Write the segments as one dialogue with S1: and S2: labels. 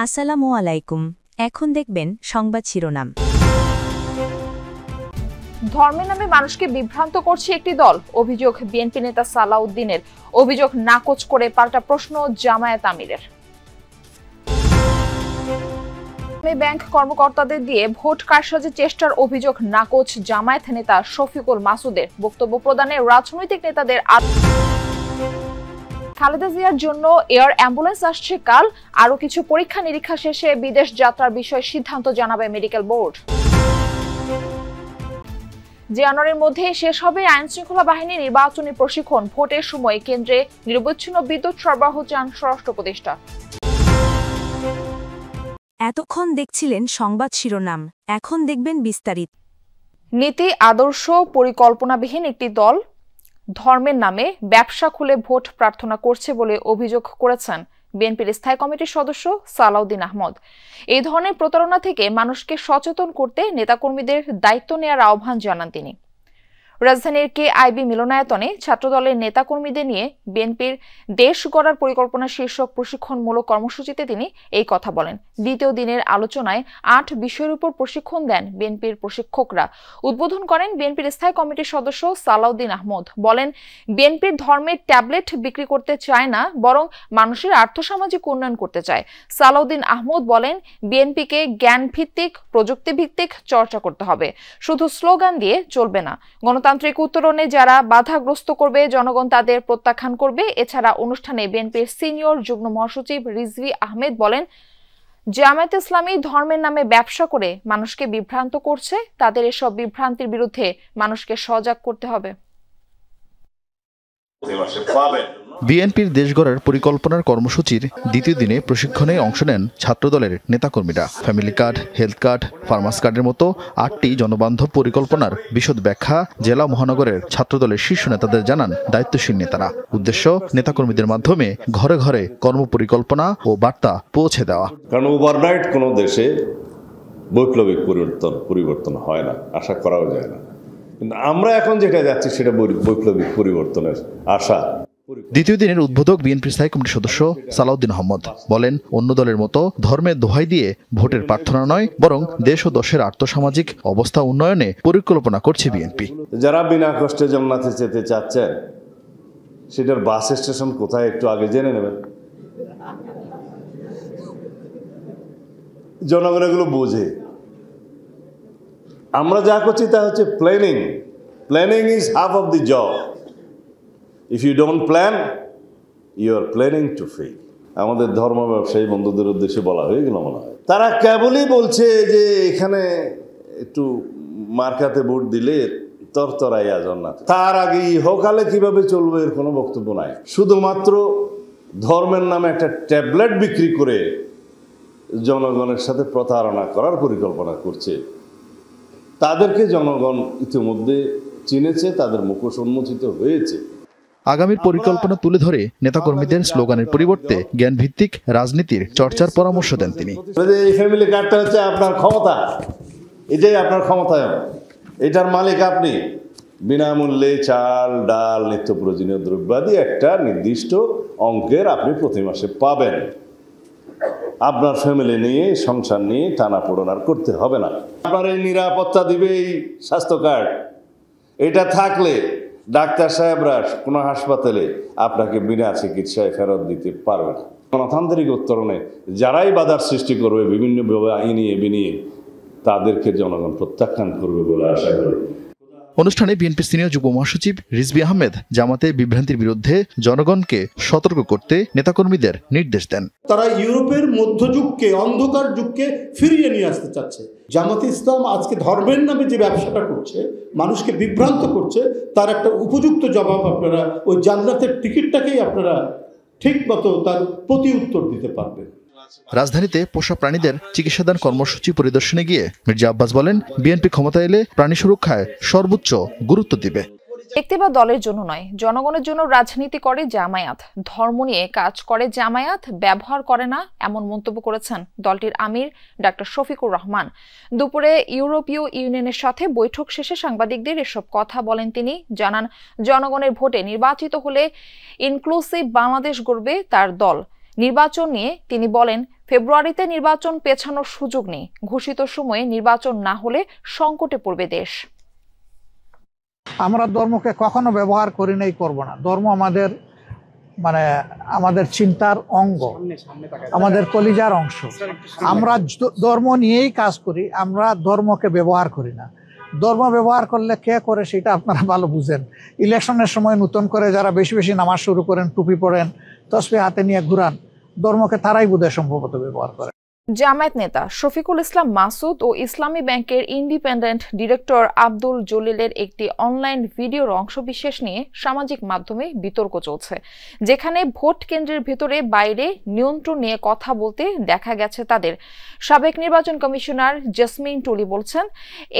S1: আসসালামু আলাইকুম। এখন দেখবেন সংবাদ শিরোনাম।
S2: ধর্মের নামে মানুষকে বিভ্রান্ত করছে একটি দল, অভিযোগ বিএনপি নেতা সালাউদ্দিনের। অভিযোগ নাকচ করে পাল্টা প্রশ্ন জামায়াত আমিরের। ব্যাংক কর্মকর্তাদের দিয়ে ভোট কারসাজির চেষ্টার অভিযোগ নাকচ জামায়াত নেতা শফিকুল মাসুদের। বক্তব্য প্রদানে রাজনৈতিক নেতাদের। খালেদা জিয়ার জন্য এয়ার অ্যাম্বুলেন্স আসছে কাল। আরো কিছু পরীক্ষা নিরীক্ষা শেষে বিদেশ যাত্রার বিষয়ে সিদ্ধান্ত জানাবে মেডিকেল বোর্ড। জানুয়ারির মধ্যে শেষ হবে আইনশৃঙ্খলা বাহিনী নির্বাচনী প্রশিক্ষণ। ভোটের সময় কেন্দ্রে নিরবচ্ছিন্ন বিদ্যুৎ সরবরাহ চান স্বরাষ্ট্র উপদেষ্টা।
S1: এতক্ষণ দেখছিলেন সংবাদ শিরোনাম, এখন দেখবেন বিস্তারিত।
S2: নীতি আদর্শ পরিকল্পনাবিহীন একটি দল ধর্মের নামে ব্যবসা খুলে ভোট প্রার্থনা করছে বলে অভিযোগ করেছেন বিএনপির স্থায়ী কমিটির সদস্য সালাউদ্দিন আহমদ। এই ধরনের প্রতারণা থেকে মানুষকে সচেতন করতে নেতাকর্মীদের দায়িত্ব নেওয়ার আহ্বান জানান তিনি। রাজধানীর কেআইবি মিলনায়তনে ছাত্রদলের নেতাকর্মীদের নিয়ে বিএনপির দেশ গড়ার পরিকল্পনা শীর্ষক প্রশিক্ষণমূলক কর্মসূচিতে তিনি এই কথা বলেন। দ্বিতীয় দিনের আলোচনায় ৮ বিষয়ের উপর প্রশিক্ষণ দেন বিএনপির প্রশিক্ষকরা। উদ্বোধন করেন বিএনপির স্থায়ী কমিটির সদস্য সালাউদ্দিন আহমদ। বলেন, বিএনপির ধর্মের ট্যাবলেট বিক্রি করতে চায় না, বরং মানুষের আর্থসামাজিক উন্নয়ন করতে চায়। সালাউদ্দিন আহমদ বলেন, বিএনপিকে জ্ঞানভিত্তিক প্রযুক্তিভিত্তিক চর্চা করতে হবে, শুধু স্লোগান দিয়ে চলবে না। গণতান্ত্রিক উত্তরণে যারা বাধাগ্রস্ত করবে জনগণ তাদের প্রত্যাখ্যান করবে। এছাড়া অনুষ্ঠানে বিএনপির সিনিয়র যুগ্ম মহাসচিব রিজভী আহমেদ বলেন, জামায়াত ইসলামী ধর্মের নামে ব্যবসা করে মানুষকে বিভ্রান্ত করছে। তাদের এসব বিভ্রান্তির বিরুদ্ধে মানুষকে সজাগ করতে হবে।
S3: বিএনপির দেশ গড়ার পরিকল্পনার কর্মসূচির দ্বিতীয় দিনে প্রশিক্ষণে অংশ নেন ছাত্রদলের নেতাকর্মীরা। ফ্যামিলি কার্ড, হেলথ কার্ড, ফার্মাস কার্ডের মতো ৮টি জনবান্ধব পরিকল্পনার বিশদ ব্যাখ্যা জেলা মহানগরের ছাত্রদলের শীর্ষ নেতাদের জানান দায়িত্বশীল নেতারা। উদ্দেশ্য নেতাকর্মীদের মাধ্যমে ঘরে ঘরে কর্মপরিকল্পনা ও বার্তা পৌঁছে দেওয়া।
S4: কারণ ওভারনাইট কোনো দেশে বৈপ্লবিক পরিবর্তন হয় না, আশা করাও যায় না। কিন্তু আমরা এখন যেটা যাচ্ছি সেটা বৈপ্লবিক পরিবর্তনের আশা।
S3: দ্বিতীয় দিনের উদ্বোধক বিএনপির স্থায়ী কমিটির সদস্য সালাউদ্দিন আহমদ বলেন, অন্য দলের মতো ধর্মের দোহাই দিয়ে ভোটের প্রার্থনা নয়, বরং দেশ ও দেশের আর্থসামাজিক অবস্থা উন্নয়নে পরিকল্পনা করছে বিএনপি।
S4: যারা বিনা কষ্টে জান্নাতে যেতে চাচ্ছেন সেটার বাস স্টেশন কোথায় একটু আগে জেনে নেবেন। জনগণ এগুলো বোঝে। আমরা যা করছি তা হচ্ছে planning. Planning is half of the job. If you don't plan, you are planning to fail. আমাদের ধর্ম ব্যবসায়ী বন্ধুদের উদ্দেশ্যে বলা হয়ে গেল মনে হয়। তারা কেবলই বলছে যে এখানে একটু মার্কাতে ভোট দিলে তরতরাইয়া জান্নাত। তার আগে ইহকালে কিভাবে চলবে এর কোনো বক্তব্য নাই। শুধুমাত্র ধর্মের নামে একটা ট্যাবলেট বিক্রি করে জনগণের সাথে প্রতারণা করার পরিকল্পনা করছে। তাদেরকে জনগণ ইতিমধ্যে চিনেছে, তাদের মুখোশ উন্মোচিত হয়েছে।
S3: আগামীর পরিকল্পনা তুলে ধরে নেতাকর্মীদের স্লোগানের পরিবর্তে জ্ঞানভিত্তিক রাজনীতির চর্চার পরামর্শ দেন তিনি।
S4: এই ফ্যামিলি কার্ডটা হচ্ছে আপনার ক্ষমতা, এটাই আপনার ক্ষমতায়ন, এটার মালিক আপনি। বিনামূল্যে চাল, ডাল, নিত্য প্রয়োজনীয় দ্রব্যাদি একটা নির্দিষ্ট অঙ্কের আপনি প্রতি মাসে পাবেন। আপনার ফ্যামিলি নিয়ে, সংসার নিয়ে টানাপোড়েন আর করতে হবে না। আপনার এই নিরাপত্তা দিবে এই স্বাস্থ্য কার্ড। এটা থাকলে ডাক্তার সাহেবরা কোনো হাসপাতালে আপনাকে বিনা চিকিৎসায় ফেরত দিতে পারবে না। গণতান্ত্রিক উত্তরণে যারাই বাধার সৃষ্টি করবে বিভিন্নভাবে আইনিয়ে বিনিয়ে, তাদেরকে জনগণ প্রত্যাখ্যান করবে বলে আশা করি।
S3: অনুষ্ঠানে বিএনপির সিনিয়র যুগ্ম মহাসচিব রিজভী আহমেদ জামাতে বিভ্রান্তির বিরুদ্ধে জনগণকে সতর্ক করতে নেতাকর্মীদের নির্দেশ দেন।
S5: তারা ইউরোপের মধ্যযুগকে, অন্ধকার যুগকে ফিরিয়ে নিয়ে আসতে চাচ্ছে। জামাতে ইসলাম আজকে ধর্মের নামে যে ব্যবসাটা করছে, মানুষকে বিভ্রান্ত করছে, তার একটা উপযুক্ত জবাব আপনারা ওই জান্নাতের টিকিটটাকেই আপনারা ঠিক মতো তার প্রতি উত্তর দিতে পারবেন।
S3: রাজধানীতে পোষা প্রাণীদের চিকিৎসাদান কর্মসূচি পরিদর্শনে গিয়ে মির্জা আব্বাস বলেন, বিএনপি ক্ষমতা এলে প্রাণী সুরক্ষায় সর্বোচ্চ গুরুত্ব দিবে।
S2: ব্যক্তি বা দলের জন্য নয়, জনগণের জন্য রাজনীতি করে জামায়াত, ধর্ম নিয়ে কাজ করে জামায়াত, ব্যবহার করে না, এমন মন্তব্য করেছেন দলটির আমির ডাক্তার শফিকুর রহমান। দুপুরে ইউরোপীয় ইউনিয়নের সাথে বৈঠক শেষে সাংবাদিকদের এসব কথা বলেন তিনি। জানান, জনগণের ভোটে নির্বাচিত হলে ইনক্লুসিভ বাংলাদেশ গড়বে তার দল। নির্বাচন নিয়ে তিনি বলেন, ফেব্রুয়ারিতে নির্বাচন পেছানোর সুযোগ নেই। ঘোষিত সময়ে নির্বাচন না হলে সংকটে পড়বে দেশ।
S6: আমরা ধর্মকে কখনো ব্যবহার করি নাই, করব না। ধর্ম আমাদের চিন্তার অঙ্গ, আমাদের কলিজার অংশ। আমরা ধর্ম নিয়েই কাজ করি, আমরা ধর্মকে ব্যবহার করি না। ধর্ম ব্যবহার করলে কে করে সেটা আপনারা ভালো বুঝেন। ইলেকশনের সময় নতুন করে যারা বেশি বেশি নামাজ শুরু করেন, টুপি পরেন, তসবিহ হাতে নিয়ে ঘুরান, ধর্মকে তারাই বোধহয় সম্ভবত ব্যবহার করে।
S2: জামায়াত নেতা শফিকুল ইসলাম মাসুদ ও ইসলামী ব্যাংকের ইন্ডিপেন্ডেন্ট ডিরেক্টর আব্দুল জলিলের একটি অনলাইন ভিডিওর অংশবিশেষ নিয়ে সামাজিক মাধ্যমে বিতর্ক চলছে, যেখানে ভোট কেন্দ্রের ভেতরে বাইরে নিয়ন্ত্রণ নিয়ে কথা বলতে দেখা গেছে তাদের। সাবেক নির্বাচন কমিশনার জেসমিন টুলি বলছেন,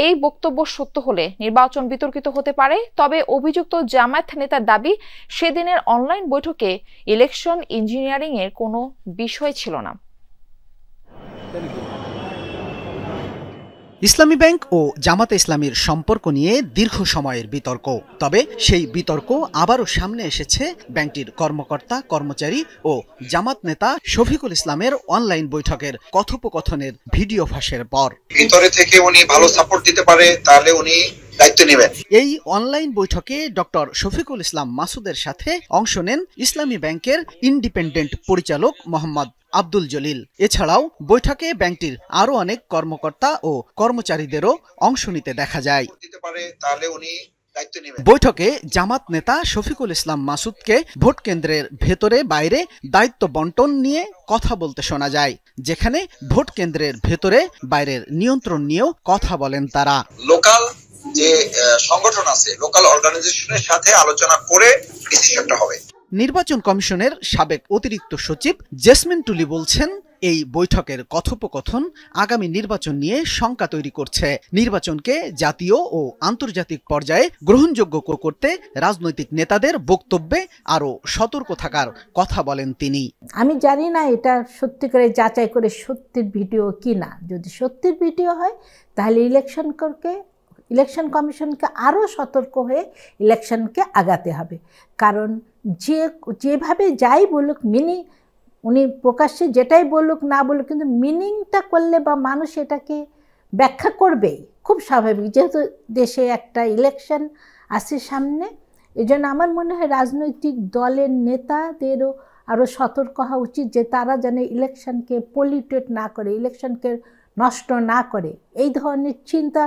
S2: এই বক্তব্য সত্য হলে নির্বাচন বিতর্কিত হতে পারে। তবে অভিযুক্ত জামায়াত নেতার দাবি, সেদিনের অনলাইন বৈঠকে ইলেকশন ইঞ্জিনিয়ারিং এর কোনো বিষয় ছিল না।
S7: ইসলামী ব্যাংক ও জামাতে ইসলামীর সম্পর্ক নিয়ে দীর্ঘ সময়ের বিতর্ক। তবে সেই বিতর্ক আবারও সামনে এসেছে ব্যাংকটির কর্মকর্তা কর্মচারী ও জামাত নেতা শফিকুল ইসলামের অনলাইন বৈঠকের কথোপকথনের ভিডিও ফাঁসের পর।
S8: ভিতরে থেকে উনি ভালো সাপোর্ট দিতে পারে, তাহলে উনি দায়িত্ব নেবেন।
S7: এই অনলাইন বৈঠকে ডক্টর শফিকুল ইসলাম মাসুদের সাথে অংশ নেন ইসলামী ব্যাংকের ইন্ডিপেন্ডেন্ট পরিচালক মোহাম্মদ আব্দুল জলিল। এছাড়াও বৈঠকে ব্যাংকটির আরো অনেক কর্মকর্তা ও কর্মচারীদেরও অংশ নিতে দেখা যায়। বৈঠকে জামাত নেতা শফিকুল ইসলাম মাসুদকে ভোট কেন্দ্রের ভেতরে বাইরে দায়িত্ব বন্টন নিয়ে কথা বলতে শোনা যায়, যেখানে ভোট কেন্দ্রের ভেতরে বাইরের নিয়ন্ত্রণ নিয়েও কথা বলেন তারা।
S8: লোকাল যে সংগঠন আছে, লোকাল অর্গানাইজেশনের সাথে আলোচনা করে ডিসিশনটা হবে।
S7: নির্বাচন কমিশনের সাবেক অতিরিক্ত সচিব জেসমিন টুলি বলছেন, এই বৈঠকের কথোপকথন আগামী নির্বাচন নিয়ে শঙ্কা তৈরি করছে। নির্বাচনকে জাতীয় ও আন্তর্জাতিক পর্যায়ে গ্রহণযোগ্য করতে রাজনৈতিক নেতাদের বক্তব্যে আরও সতর্ক থাকার কথা বলেন তিনি।
S9: আমি জানি না এটা সত্যি করে যাচাই করে সত্যির ভিডিও কি না। যদি সত্যির ভিডিও হয় তাহলে ইলেকশন কমিশনকে আরও সতর্ক হয়ে ইলেকশনকে আগাতে হবে। কারণ যেভাবে যাই বলুক, উনি প্রকাশ্যে যেটাই বলুক না বলুক, কিন্তু মিনিংটা করলে বা মানুষ এটাকে ব্যাখ্যা করবেই, খুব স্বাভাবিক। যেহেতু দেশে একটা ইলেকশন আসছে সামনে, এই জন্য আমার মনে হয় রাজনৈতিক দলের নেতাদেরও আরও সতর্ক হওয়া উচিত, যে তারা যেন ইলেকশনকে পলিউটেড না করে, ইলেকশনকে নষ্ট না করে। এই ধরনের চিন্তা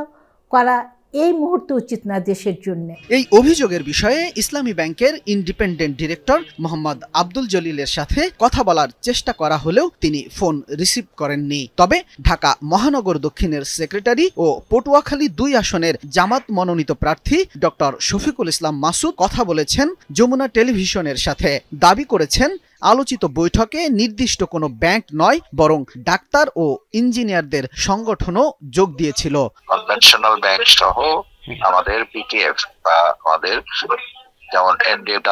S9: করা এই মুহূর্তে উচিত না দেশের জন্য।
S7: এই অভিযোগের বিষয়ে ইসলামী ব্যাংকের ইন্ডিপেন্ডেন্ট ডিরেক্টর মোহাম্মদ আব্দুল জলিলের সাথে কথা বলার চেষ্টা করা হলেও তিনি ফোন রিসিভ করেননি। তবে ঢাকা মহানগর দক্ষিণের সেক্রেটারি ও পটুয়াখালী 2 আসনের জামাত মনোনীত প্রার্থী ডক্টর শফিকুল ইসলাম মাসুদ কথা বলেছেন যমুনা টেলিভিশনের সাথে। দাবি করেছেন, আলোচিত বৈঠকে নির্দিষ্ট কোনো ব্যাংক নয়, বরং ডাক্তার ও ইঞ্জিনিয়ারদের সংগঠনও যোগ দিয়েছিল।
S8: কনভেনশনাল ব্যাংক সহ আমাদের পিটিএফ বা আমাদের যেমন